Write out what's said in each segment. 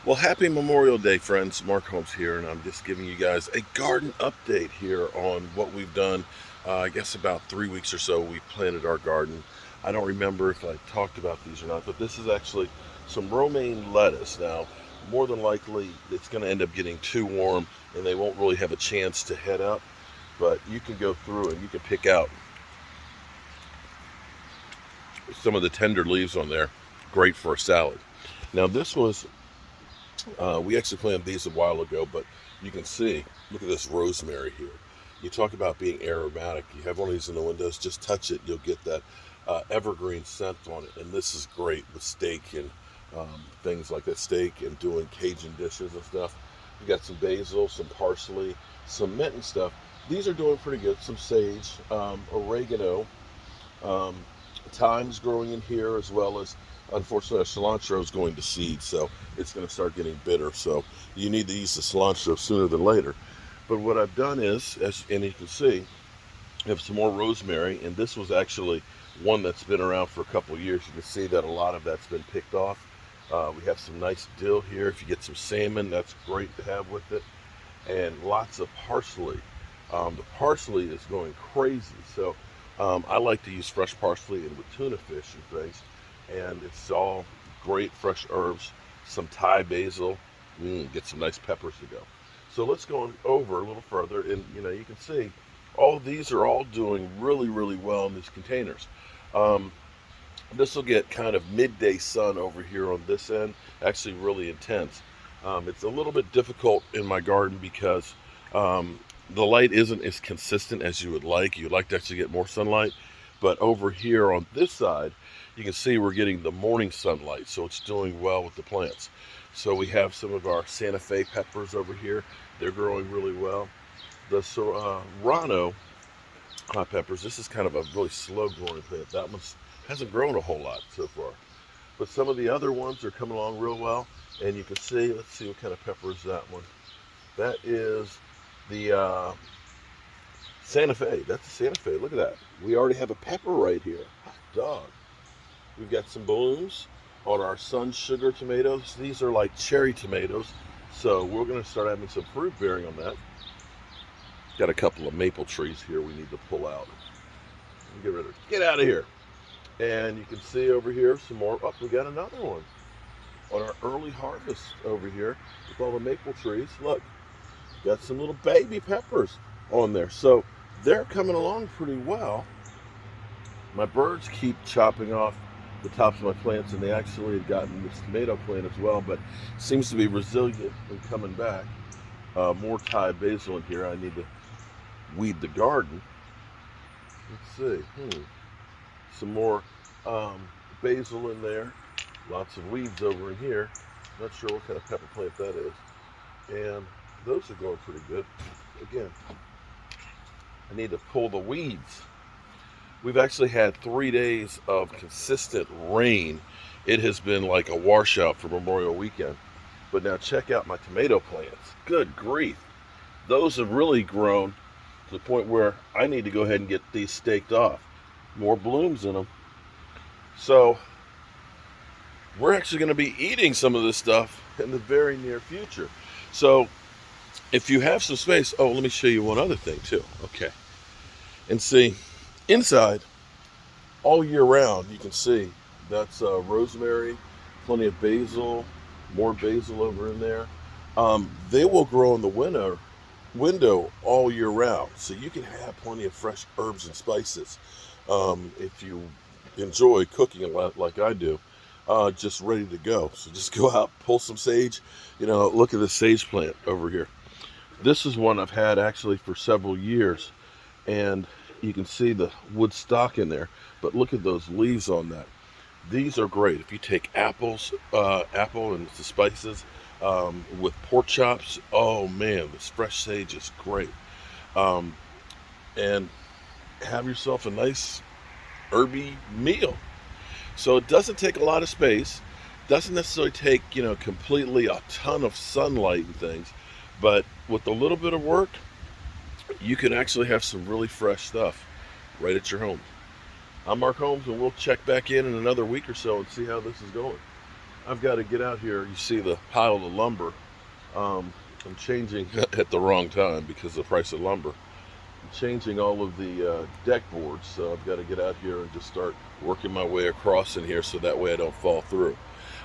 Well, happy Memorial Day, friends. Mark Holmes here, and I'm just giving you guys a garden update here on what we've done. I guess about 3 weeks or so we planted our garden. I don't remember if I talked about these or not, but this is actually some romaine lettuce. Now, more than likely, it's going to end up getting too warm, and they won't really have a chance to head up. But you can go through and you can pick out some of the tender leaves on there. Great for a salad. Now, this was we actually planted these a while ago, but you can see, look at this rosemary here. You talk about being aromatic. You have one of these in the windows, just touch it, you'll get that evergreen scent on it. And this is great with steak and things like that, steak and doing Cajun dishes and stuff. You got some basil, some parsley, some mint and stuff. These are doing pretty good. Some sage, oregano, um, thyme's growing in here, as well as, unfortunately, cilantro is going to seed, so it's going to start getting bitter. So you need to use the cilantro sooner than later. But what I've done is, and you can see, I have some more rosemary, and this was actually one that's been around for a couple of years. You can see that a lot of that's been picked off. We have some nice dill here. If you get some salmon, that's great to have with it, and lots of parsley. The parsley is going crazy, so I like to use fresh parsley and with tuna fish and things, and it's all great fresh herbs. Some Thai basil, get some nice peppers to go. So let's go on over a little further, and you can see all of these are all doing really, really well in these containers. Um, this will get kind of midday sun over here on this end, actually really intense. It's a little bit difficult in my garden because the light isn't as consistent as you would like. You'd like to actually get more sunlight. But over here on this side, you can see we're getting the morning sunlight, so it's doing well with the plants. So we have some of our Santa Fe peppers over here. They're growing really well. The Serrano hot peppers, this is kind of a really slow growing plant. That one hasn't grown a whole lot so far. But some of the other ones are coming along real well. And you can see, let's see what kind of pepper is that one. That is the Santa Fe. That's the Santa Fe. Look at that. We already have a pepper right here. Hot dog. We've got some blooms on our sun sugar tomatoes. These are like cherry tomatoes. So we're going to start having some fruit bearing on that. Got a couple of maple trees here we need to pull out. Get rid of it. Get out of here. And you can see over here some more. Oh, we got another one on our early harvest over here with all the maple trees. Look, got some little baby peppers on there. So they're coming along pretty well. My birds keep chopping off the tops of my plants, and they actually had gotten this tomato plant as well, but seems to be resilient and coming back. More Thai basil in here. I need to weed the garden. Let's see. Some more basil in there. Lots of weeds over in here. Not sure what kind of pepper plant that is. And those are going pretty good. Again, I need to pull the weeds. We've actually had 3 days of consistent rain. It has been like a washout for Memorial Weekend. But now check out my tomato plants. Good grief. Those have really grown to the point where I need to go ahead and get these staked off. More blooms in them. So we're actually going to be eating some of this stuff in the very near future. So if you have some space, oh, let me show you one other thing too. Okay. And see, inside, all year round, you can see that's rosemary, plenty of basil, more basil over in there. They will grow in the window all year round, so you can have plenty of fresh herbs and spices if you enjoy cooking a lot like I do. Just ready to go. So just go out, pull some sage. Look at the sage plant over here. This is one I've had actually for several years, and you can see the wood stock in there, but look at those leaves on that. These are great. If you take apple and the spices with pork chops, oh man, this fresh sage is great. Um, and have yourself a nice herby meal. So it doesn't take a lot of space, doesn't necessarily take, completely a ton of sunlight and things, but with a little bit of work, you can actually have some really fresh stuff right at your home. I'm Mark Holmes, and we'll check back in another week or so and see how this is going. I've got to get out here. You see the pile of lumber. I'm changing at the wrong time because of the price of lumber. I'm changing all of the deck boards, so I've got to get out here and just start working my way across in here so that way I don't fall through.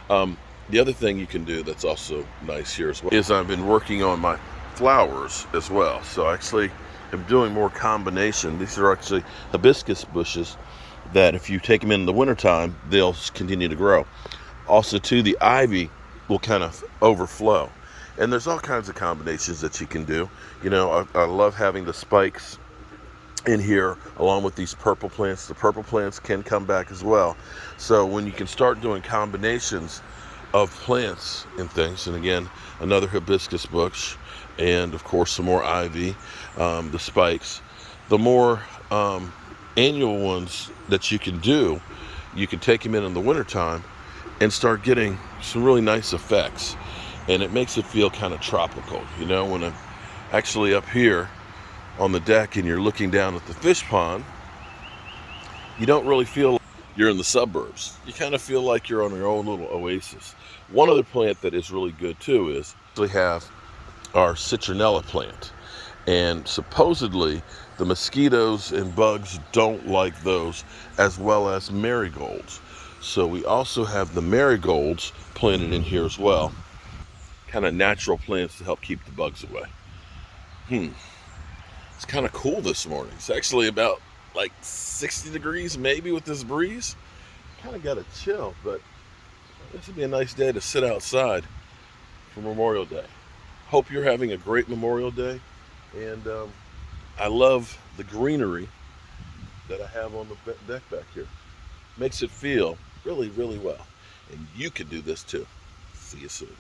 The other thing you can do that's also nice here as well is I've been working on my flowers as well. So actually I'm doing more combination. These are actually hibiscus bushes that if you take them in the wintertime, they'll continue to grow. Also too, the ivy will kind of overflow. And there's all kinds of combinations that you can do. You know, I love having the spikes in here along with these purple plants. The purple plants can come back as well. So when you can start doing combinations of plants and things, and again, another hibiscus bush, and of course some more ivy, the spikes, the more annual ones that you can do, you can take them in the wintertime and start getting some really nice effects. And it makes it feel kind of tropical. You know, when I'm actually up here on the deck and you're looking down at the fish pond, you don't really feel like you're in the suburbs. You kind of feel like you're on your own little oasis. One other plant that is really good too is we have our Citronella plant. And supposedly the mosquitoes and bugs don't like those, as well as marigolds. So we also have the marigolds planted in here as well. Kind of natural plants to help keep the bugs away. It's kind of cool this morning. It's actually about like 60 degrees maybe with this breeze. Kind of got a chill, but this would be a nice day to sit outside for Memorial Day. Hope you're having a great Memorial Day. And I love the greenery that I have on the deck back here. Makes it feel really, really well. And you can do this too. See you soon.